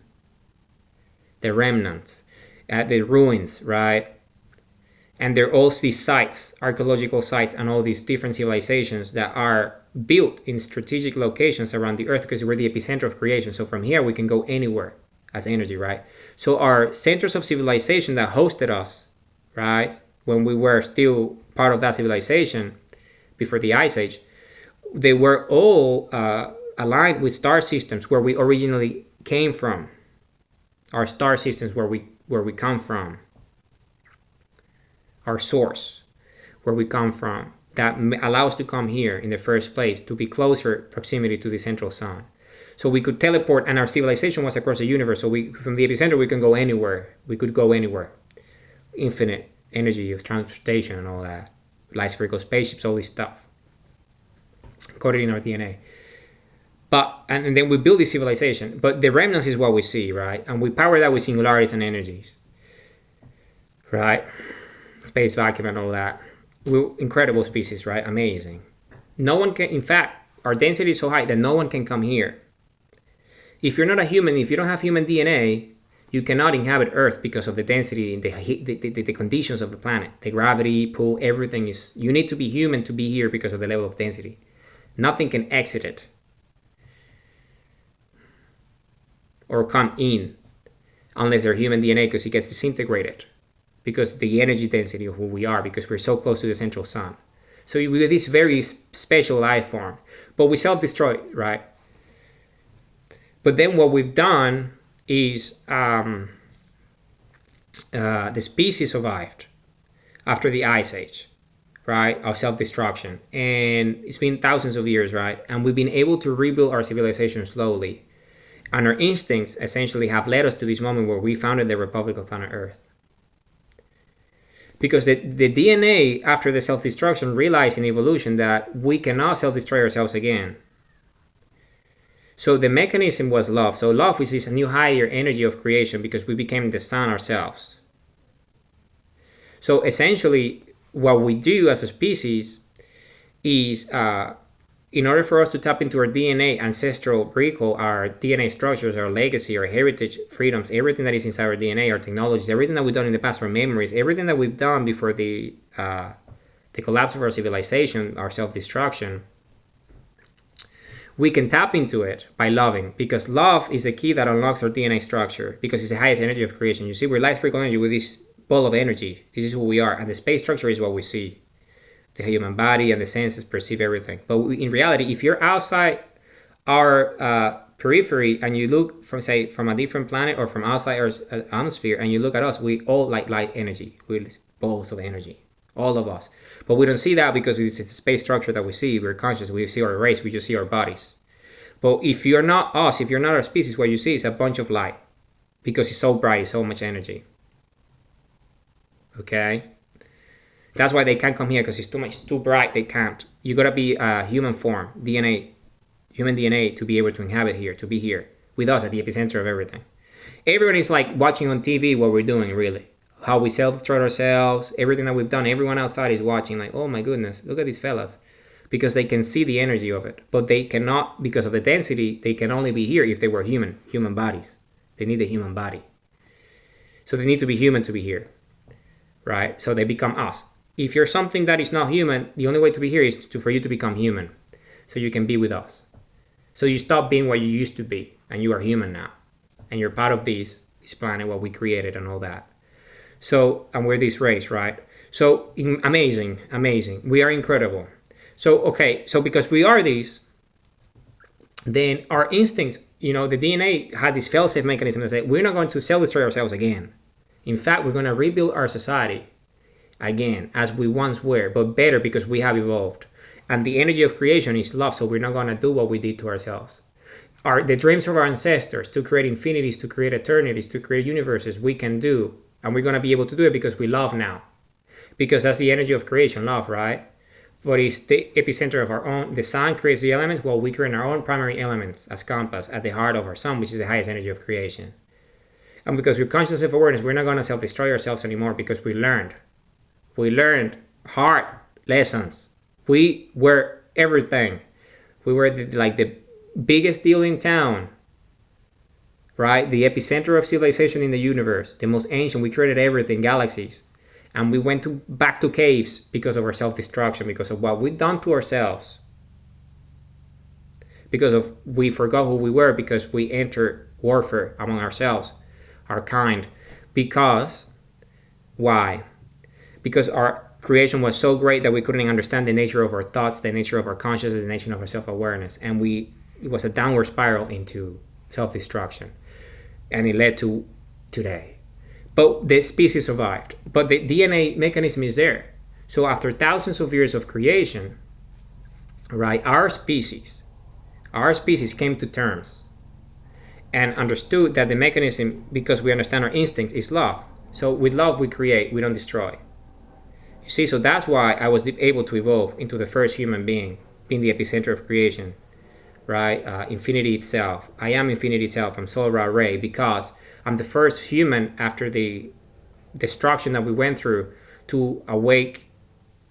The remnants, the ruins, right? And there are all these sites, archaeological sites, and all these different civilizations that are built in strategic locations around the earth, because we're the epicenter of creation. So from here, we can go anywhere as energy, right? So our centers of civilization that hosted us, right, when we were still part of that civilization before the Ice Age, they were all aligned with star systems where we originally came from. Our star systems where we come from. Our source, where we come from, that allows us to come here in the first place, to be closer proximity to the central sun. So we could teleport, and our civilization was across the universe. So from the epicenter, we can go anywhere. We could go anywhere. Infinite energy of transportation and all that. Light spherical spaceships, all this stuff. Coded in our DNA. But, and then we build this civilization. But the remnants is what we see, right? And we power that with singularities and energies. Right? Space vacuum and all that. We're incredible species, right? Amazing. No one can, in fact, our density is so high that no one can come here. If you're not a human, if you don't have human DNA, you cannot inhabit Earth because of the density and the conditions of the planet. The gravity, pull, everything is, you need to be human to be here because of the level of density. Nothing can exit it or come in unless they're human DNA, because it gets disintegrated. Because the energy density of who we are, because we're so close to the central sun. So we're this very special life form, but we self-destroy, right? But then what we've done is the species survived after the Ice Age, right? Of self-destruction. And it's been thousands of years, right? And we've been able to rebuild our civilization slowly. And our instincts essentially have led us to this moment where we founded the Republic of Planet Earth. Because the DNA, after the self-destruction, realized in evolution that we cannot self-destroy ourselves again. So the mechanism was love. So love is this new higher energy of creation, because we became the sun ourselves. So essentially, what we do as a species is, in order for us to tap into our DNA ancestral recall, our DNA structures, our legacy, our heritage, freedoms, everything that is inside our DNA, our technologies, everything that we've done in the past, our memories, everything that we've done before the collapse of our civilization, our self-destruction, we can tap into it by loving, because love is the key that unlocks our DNA structure, because it's the highest energy of creation. You see, we're light spherical energy with this ball of energy. This is who we are, and the space structure is what we see. The human body and the senses perceive everything. But in reality, if you're outside our periphery and you look from a different planet or from outside our atmosphere and you look at us, we all like light energy. We're balls of energy, all of us. But we don't see that because it's the space structure that we see. We're conscious. We see our race. We just see our bodies. But if you're not us, if you're not our species, what you see is a bunch of light, because it's so bright, so much energy. Okay? That's why they can't come here, because it's too bright. They can't. You gotta be a human form, DNA, human DNA, to be able to inhabit here, to be here with us at the epicenter of everything. Everyone is like watching on TV what we're doing, really. how we self-destroyed ourselves, everything that we've done. Everyone outside is watching like, oh my goodness, look at these fellas. Because they can see the energy of it. But they cannot, because of the density, they can only be here if they were human bodies. They need a human body. So they need to be human to be here, right? So they become us. If you're something that is not human, the only way to be here is for you to become human. So you can be with us. So you stop being what you used to be, and you are human now. And you're part of this planet, what we created and all that. So, and we're this race, right? So amazing. We are incredible. So, okay, so because we are these, then our instincts, the DNA had this fail-safe mechanism that said, we're not going to self-destroy ourselves again. In fact, we're going to rebuild our society again, as we once were, but better because we have evolved. And the energy of creation is love, so we're not going to do what we did to ourselves. The dreams of our ancestors to create infinities, to create eternities, to create universes, we can do. And we're going to be able to do it because we love now. Because that's the energy of creation, love, right? But it's the epicenter of our own. The sun creates the elements while we create our own primary elements as compass at the heart of our sun, which is the highest energy of creation. And because we're conscious of awareness, we're not going to self-destroy ourselves anymore because we learned. We learned hard lessons. We were everything. We were the biggest deal in town, right? The epicenter of civilization in the universe, the most ancient. We created everything, galaxies. And we went back to caves because of our self-destruction, because of what we've done to ourselves. Because of we forgot who we were, because we entered warfare among ourselves, our kind. Because, why? Because our creation was so great that we couldn't understand the nature of our thoughts, the nature of our consciousness, the nature of our self-awareness. And it was a downward spiral into self-destruction. And it led to today. But the species survived. But the DNA mechanism is there. So after thousands of years of creation, right, our species came to terms and understood that the mechanism, because we understand our instincts, is love. So with love, we create, we don't destroy. You see, so that's why I was able to evolve into the first human being, being the epicenter of creation, right? Infinity itself. I am infinity itself. I'm Soul Ra Ray, because I'm the first human after the destruction that we went through to awake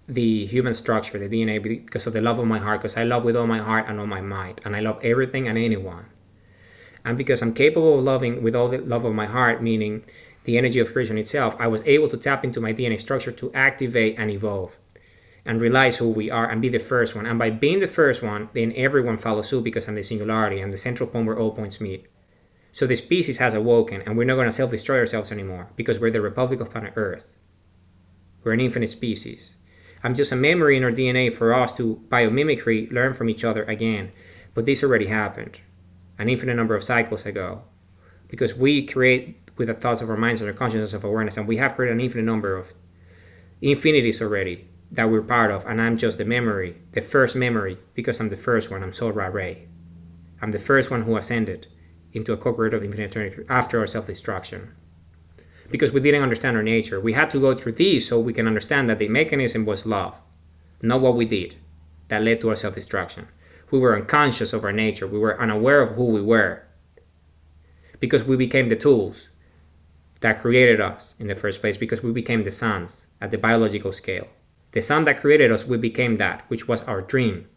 the human structure, the DNA, because of the love of my heart, because I love with all my heart and all my might, and I love everything and anyone. And because I'm capable of loving with all the love of my heart, meaning the energy of creation itself, I was able to tap into my DNA structure to activate and evolve and realize who we are and be the first one. And by being the first one, then everyone follows suit because I'm the singularity and the central point where all points meet. So the species has awoken, and we're not going to self-destroy ourselves anymore because we're the Republic of planet Earth. We're an infinite species. I'm just a memory in our DNA for us to biomimicry, learn from each other again. But this already happened an infinite number of cycles ago, because we create with the thoughts of our minds and our consciousness of awareness, and we have created an infinite number of infinities already that we're part of, and I'm just the memory, the first memory, because I'm the first one. I'm Soul Ra Ray. I'm the first one who ascended into a co-creator of infinite eternity after our self-destruction. Because we didn't understand our nature. We had to go through these so we can understand that the mechanism was love, not what we did that led to our self-destruction. We were unconscious of our nature. We were unaware of who we were because we became the tools that created us in the first place, because we became the suns at the biological scale. The sun that created us, we became that, which was our dream.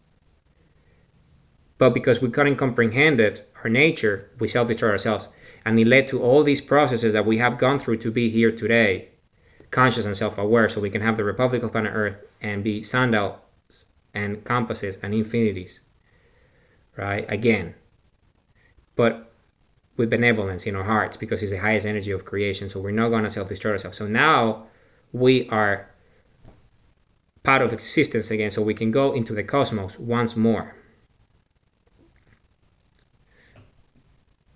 But because we couldn't comprehend it, our nature, we self-destroyed ourselves. And it led to all these processes that we have gone through to be here today, conscious and self-aware, so we can have the Republic of planet Earth and be sundials and compasses and infinities, right? Again. But with benevolence in our hearts, because it's the highest energy of creation, so we're not going to self-destroy ourselves. So now we are part of existence again, so we can go into the cosmos once more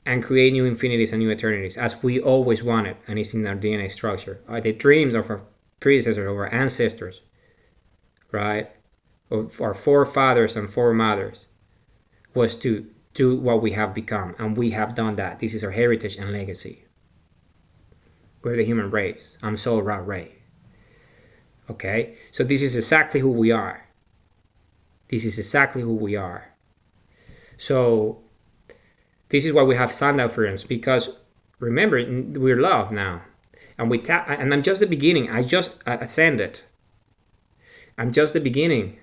and create new infinities and new eternities, as we always wanted, and it's in our DNA structure. The dreams of our predecessors, of our ancestors, right, of our forefathers and foremothers, was to do what we have become, and we have done that. This is our heritage and legacy. We're the human race. I'm Soul Ra Ray. Okay, so this is exactly who we are. This is exactly who we are. So this is why we have Sundial Freedoms, because remember, we're love now. And we tap, and I'm just the beginning. I just ascended. I'm just the beginning.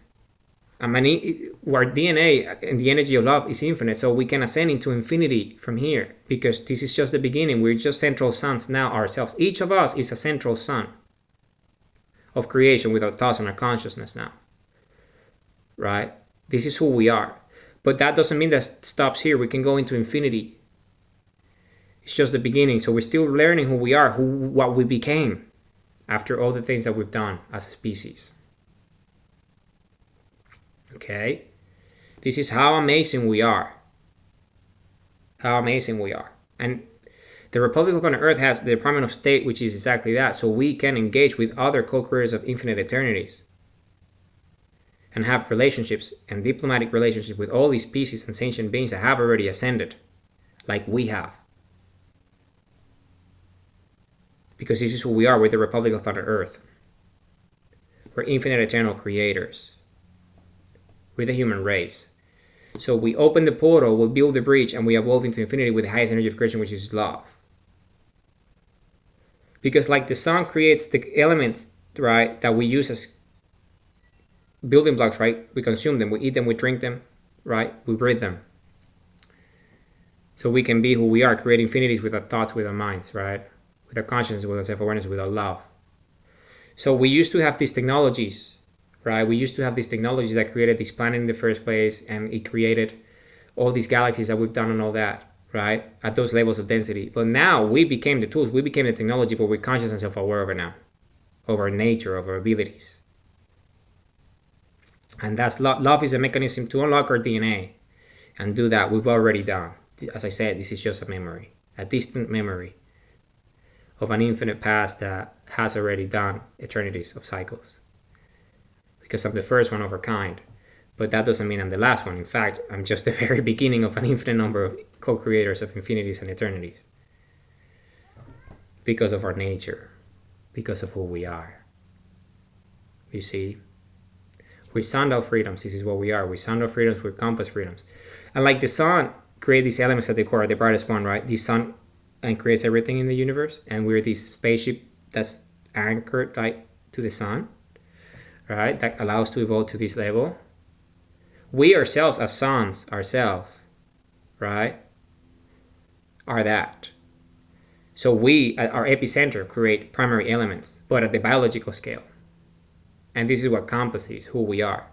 Our DNA and the energy of love is infinite, so we can ascend into infinity from here, because this is just the beginning. We're just central suns now ourselves. Each of us is a central sun of creation with our thoughts and our consciousness now, right? This is who we are. But that doesn't mean that stops here. We can go into infinity. It's just the beginning. So we're still learning who we are, what we became after all the things that we've done as a species. Okay? This is how amazing we are. How amazing we are. And the Republic of Planet Earth has the Department of State, which is exactly that. So we can engage with other co-creators of infinite eternities and have relationships and diplomatic relationships with all these species and sentient beings that have already ascended, like we have. Because this is who we are. We're the Republic of Planet Earth. We're infinite eternal creators. We're the human race. So we open the portal, we build the bridge, and we evolve into infinity with the highest energy of creation, which is love. Because like the sun creates the elements, right, that we use as building blocks, right? We consume them, we eat them, we drink them, right? We breathe them. So we can be who we are, creating infinities with our thoughts, with our minds, right? With our consciousness, with our self-awareness, with our love. So we used to have these technologies, right? We used to have these technologies that created this planet in the first place, and it created all these galaxies that we've done and all that, right? At those levels of density. But now we became the tools, we became the technology, but we're conscious and self-aware of it now, of our nature, of our abilities. And that's love. Love is a mechanism to unlock our DNA and do that. We've already done. As I said, this is just a memory, a distant memory of an infinite past that has already done eternities of cycles. Because I'm the first one of our kind. But that doesn't mean I'm the last one. In fact, I'm just the very beginning of an infinite number of co-creators of infinities and eternities. Because of our nature. Because of who we are. You see? We're Sundial Freedoms. This is what we are. We're Sundial Freedoms. We're Compass Freedoms. And like the sun creates these elements at the core, the brightest one, right? The sun and creates everything in the universe. And we're this spaceship that's anchored right to the sun, right? That allows us to evolve to this level. We ourselves, as suns ourselves, right, are that. So we, at our epicenter, create primary elements, but at the biological scale. And this is what compass is, who we are.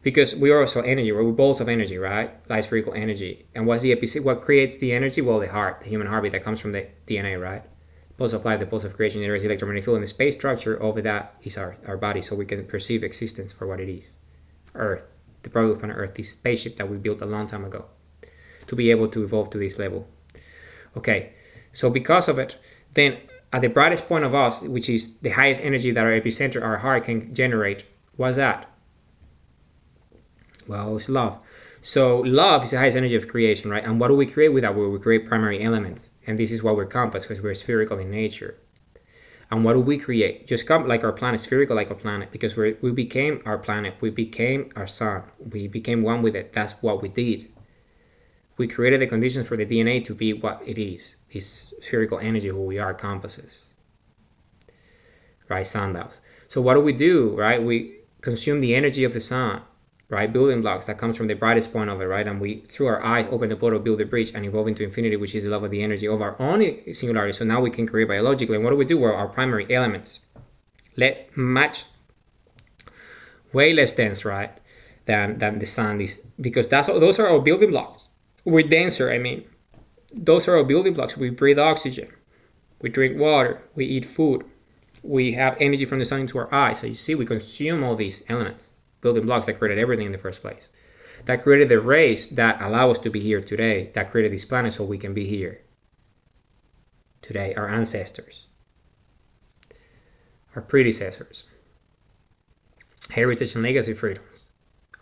Because we are also energy, we're balls of energy, right? Light spherical energy. And what's the epicenter? What creates the energy? Well, the heart, the human heartbeat that comes from the DNA, right? Pulse of life, the pulse of creation, there is electromagnetic field, and the space structure of that is our body, so we can perceive existence for what it is. Earth, the product of Earth, this spaceship that we built a long time ago, to be able to evolve to this level. Okay, so because of it, then at the brightest point of us, which is the highest energy that our epicenter, our heart, can generate, what's that? Well, it's love. So love is the highest energy of creation, right? And what do we create with that? Well, we create primary elements. And this is why we're compass, because we're spherical in nature. And what do we create? Just come like our planet, spherical like our planet, because we became our planet. We became our sun. We became one with it. That's what we did. We created the conditions for the DNA to be what it is. This spherical energy, who we are, compasses. Right? Sundials. So what do? Right? We consume the energy of the sun. Right, building blocks that comes from the brightest point of it, right? And we, through our eyes, open the portal, build the bridge, and evolve into infinity, which is the love of the energy of our own singularity. So now we can create biologically. And what do? Well, our primary elements let match way less dense, right, than the sun is, because those are our building blocks. We're denser. I mean, those are our building blocks. We breathe oxygen, we drink water, we eat food, we have energy from the sun into our eyes. So you see, we consume all these elements. Building blocks that created everything in the first place, that created the race that allow us to be here today, that created this planet so we can be here today, our ancestors, our predecessors, heritage and legacy freedoms,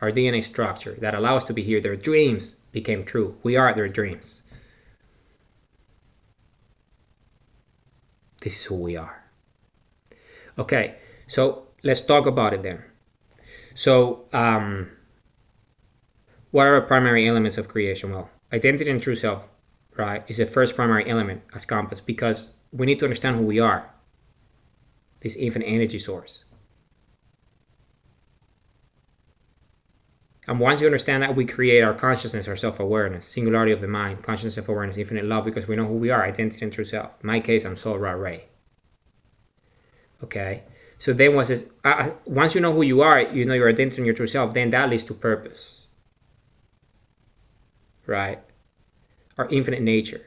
our DNA structure that allow us to be here. Their dreams became true. We are their dreams. This is who we are. Okay, so let's talk about it then. So, what are our primary elements of creation? Well, identity and true self, right, is the first primary element as compass, because we need to understand who we are, this infinite energy source. And once you understand that, we create our consciousness, our self-awareness, singularity of the mind, consciousness, self-awareness, infinite love, because we know who we are, identity and true self. In my case, I'm Soul Ra Ray. Okay? So then once you know who you are, you know your identity and your true self, then that leads to purpose. Right? Our infinite nature,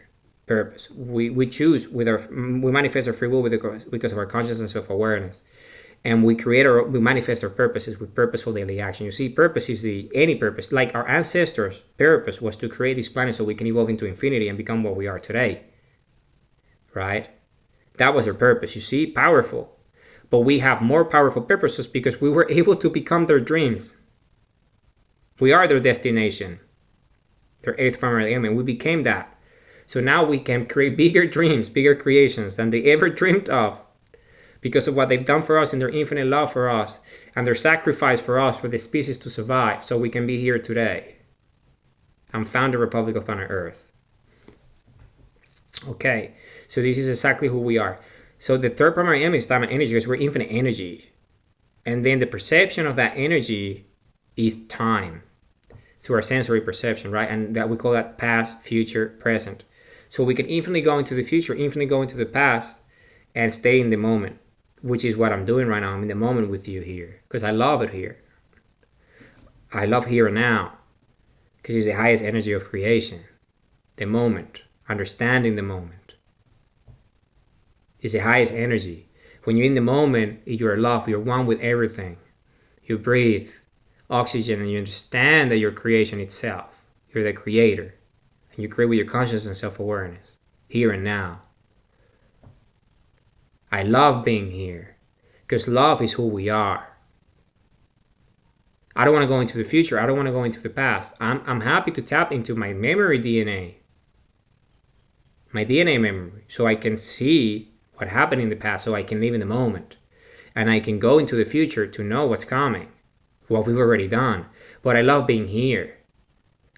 purpose. We choose we manifest our free will because of our consciousness and self-awareness. And we manifest our purposes with purposeful daily action. You see, purpose is any purpose. Like our ancestors' purpose was to create this planet so we can evolve into infinity and become what we are today. Right? That was their purpose. You see, powerful. But we have more powerful purposes because we were able to become their dreams. We are their destination. Their eighth primary element. We became that. So now we can create bigger dreams, bigger creations than they ever dreamed of, because of what they've done for us and their infinite love for us and their sacrifice for us, for the species to survive, so we can be here today and found the Republic of Planet Earth. Okay, so this is exactly who we are. So the third primary element is time and energy, because we're infinite energy. And then the perception of that energy is time. So our sensory perception, right? And that we call that past, future, present. So we can infinitely go into the future, infinitely go into the past, and stay in the moment, which is what I'm doing right now. I'm in the moment with you here because I love it here. I love here and now because it's the highest energy of creation. The moment, understanding the moment, is the highest energy. When you're in the moment, you're love, you're one with everything. You breathe oxygen and you understand that you're creation itself. You're the creator. And you create with your consciousness and self-awareness, here and now. I love being here because love is who we are. I don't want to go into the future. I don't want to go into the past. I'm happy to tap into my memory DNA, my DNA memory, so I can see what happened in the past, so I can live in the moment. And I can go into the future to know what's coming, what we've already done. But I love being here.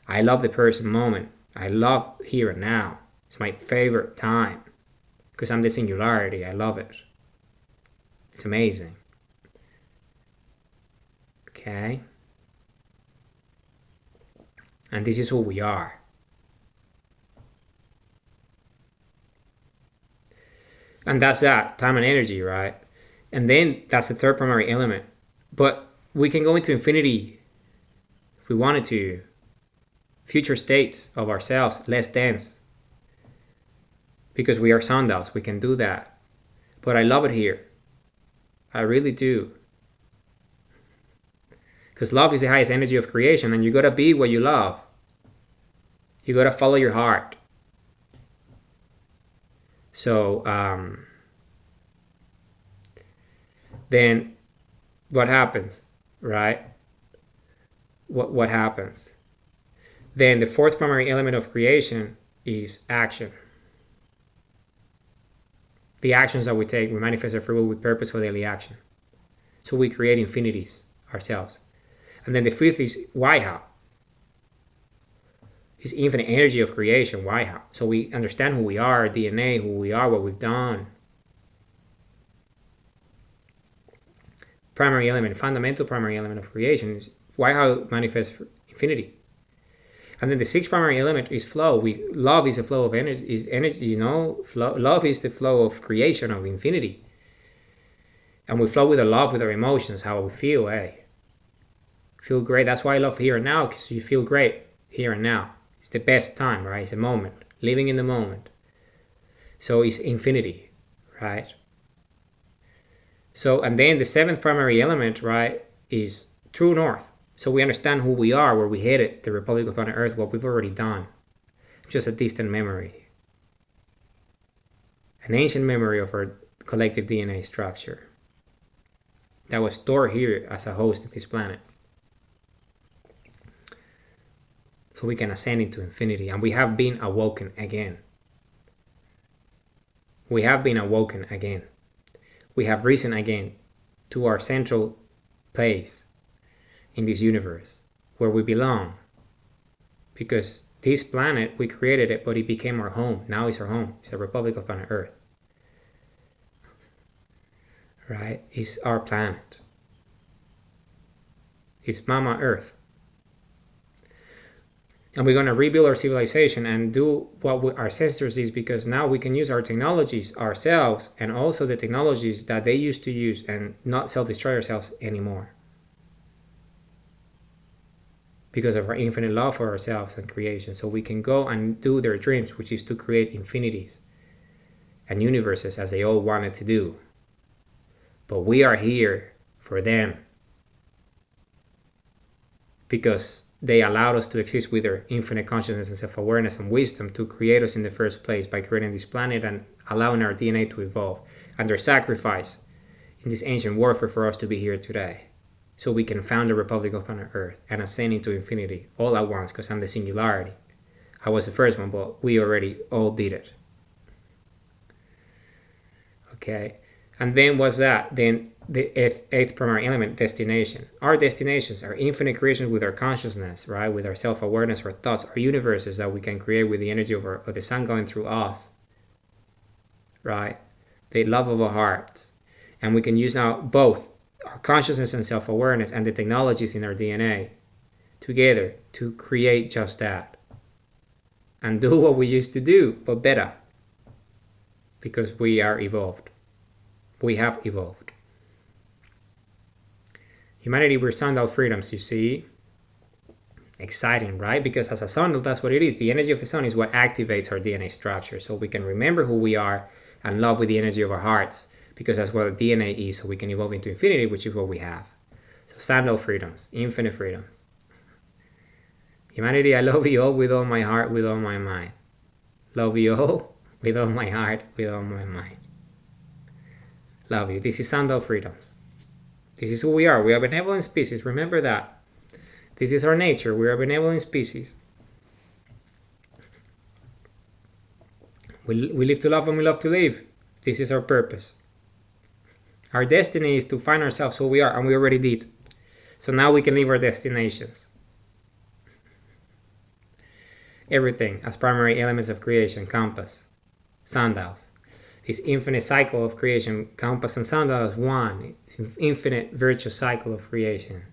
I love the present moment. I love here and now. It's my favorite time. Because I'm the singularity. I love it. It's amazing. Okay? And this is who we are. And that's that, time and energy, right? And then that's the third primary element. But we can go into infinity if we wanted to. Future states of ourselves, less dense. Because we are sundials, we can do that. But I love it here. I really do. Because love is the highest energy of creation, and you gotta be what you love. You gotta follow your heart. So, then what happens, right? What happens? Then the fourth primary element of creation is action. The actions that we take, we manifest our free will with purposeful daily action. So we create infinities ourselves. And then the fifth is why how. It's infinite energy of creation, why how. So we understand who we are, our DNA, who we are, what we've done. Primary element, fundamental primary element of creation is why how manifests infinity. And then the sixth primary element is flow. Love is the flow of energy. Is energy, you know. Love is the flow of creation, of infinity. And we flow with the love, with our emotions, how we feel. Hey, feel great. That's why I love here and now, because you feel great here and now. It's the best time, right? It's a moment, living in the moment. So it's infinity, right? So, and then the seventh primary element, right, is true north. So we understand who we are, where we headed, the Republic of Planet Earth, what we've already done. Just a distant memory. An ancient memory of our collective DNA structure that was stored here as a host of this planet. So we can ascend into infinity. And we have been awoken again. We have been awoken again. We have risen again to our central place in this universe where we belong, because this planet, we created it, but it became our home. Now it's our home. It's a Republic of Planet Earth. right, is our planet. It's Mama Earth. And we're going to rebuild our civilization and do what our ancestors did, because now we can use our technologies ourselves and also the technologies that they used to use and not self-destroy ourselves anymore. Because of our infinite love for ourselves and creation. So we can go and do their dreams, which is to create infinities and universes as they all wanted to do. But we are here for them because they allowed us to exist with their infinite consciousness and self-awareness and wisdom to create us in the first place by creating this planet and allowing our DNA to evolve, and their sacrifice in this ancient warfare for us to be here today, so we can found the Republic of planet Earth and ascend into infinity all at once, because I'm the singularity. I was the first one, but we already all did it. Okay, and then what's that? Then the eighth primary element, destination. Our destinations are infinite creations with our consciousness, right? With our self-awareness, our thoughts, our universes that we can create with the energy of the sun going through us, right? The love of our hearts. And we can use now both our consciousness and self-awareness and the technologies in our DNA together to create just that. And do what we used to do, but better. Because we are evolved. We have evolved. Humanity, we're Sundial Freedoms, you see. Exciting, right? Because as a Sundial, that's what it is. The energy of the sun is what activates our DNA structure. So we can remember who we are and love with the energy of our hearts. Because that's what DNA is. So we can evolve into infinity, which is what we have. So Sundial Freedoms, infinite freedoms. Humanity, I love you all with all my heart, with all my mind. Love you all with all my heart, with all my mind. Love you. This is Sundial Freedoms. This is who we are. We are a benevolent species. Remember that. This is our nature. We are a benevolent species. We live to love and we love to live. This is our purpose. Our destiny is to find ourselves who we are, and we already did. So now we can live our destinations. Everything as primary elements of creation, compass, sundials. This infinite cycle of creation, compass and sundial is one. It's an infinite virtuous cycle of creation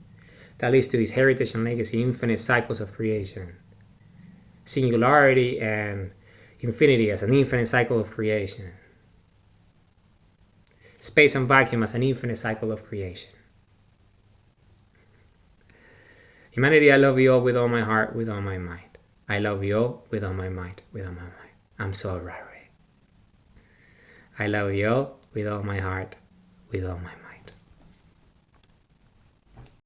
that leads to this heritage and legacy, infinite cycles of creation. Singularity and infinity as an infinite cycle of creation. Space and vacuum as an infinite cycle of creation. Humanity, I love you all with all my heart, with all my mind. I love you all with all my mind, with all my mind. I'm so rare. I love you all with all my heart, with all my mind.